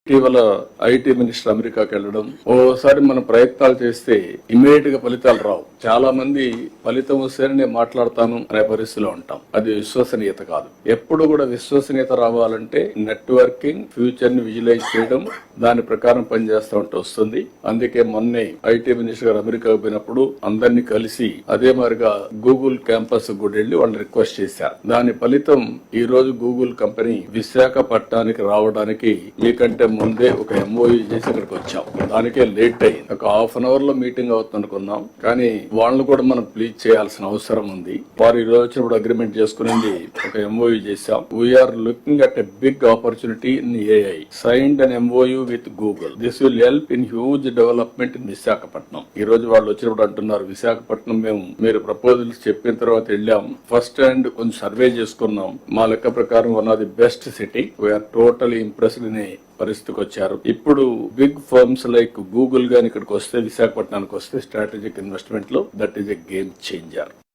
ఇటీవల IT minister అమెరికాకి వెళ్ళడం, ఓసారి మనం ప్రయత్నాలు చేస్తే ఇమీడియట్ గా ఫలితాలు రావు. చాలా మంది ఫలితం వస్తేనే నేను మాట్లాడతాను అనే పరిస్థితిలో ఉంటాం. అది విశ్వసనీయత కాదు. ఎప్పుడు కూడా విశ్వసనీయత రావాలంటే నెట్వర్కింగ్, ఫ్యూచర్ ని విజువలైజ్ చేయడం, దాని ప్రకారం పనిచేస్తూ ఉంటే వస్తుంది. అందుకే మొన్నే ఐటీ మినిస్టర్ గారు అమెరికాకు పోయినప్పుడు అందరినీ కలిసి అదే మాదిరిగా గూగుల్ క్యాంపస్ కూడా వెళ్లి వాళ్ళు రిక్వెస్ట్ చేశారు. దాని ఫలితం ఈ రోజు గూగుల్ కంపెనీ విశాఖపట్నానికి రావడానికి మీకంటే ముందే ఒక ఎంఓయూ చేసి ఇక్కడికి వచ్చాం. దానికే లేట్ అయింది. ఒక హాఫ్ అన్ అవర్ లో మీటింగ్ అవుతుంది అనుకున్నాం, కానీ వాళ్ళని కూడా మనం ప్లీజ్ చేయాల్సిన అవసరం ఉంది. వారు ఈ రోజు వచ్చినప్పుడు అగ్రిమెంట్ చేసుకుని ఒక ఎంఓయూ చేశాం. We are looking at a big opportunity in AI. Signed an MoU with Google. This will help in huge development in Visakhapatnam. ఈ రోజు వాళ్ళు వచ్చినప్పుడు అంటున్నారు, విశాఖపట్నం మీరు ప్రపోజల్స్ చెప్పిన తర్వాత వెళ్ళాం, ఫస్ట్ హ్యాండ్ కొంచెం సర్వే చేసుకున్నాం. మా లెక్క ప్రకారం one of the best city. We are totally impressed in పరిస్థితికి వచ్చారు. ఇప్పుడు బిగ్ ఫర్మ్స్ లైక్ గూగుల్ గాని ఇక్కడికి వస్తే, విశాఖపట్నానికి వస్తే స్ట్రాటజిక్ ఇన్వెస్ట్మెంట్ లో that is a game changer.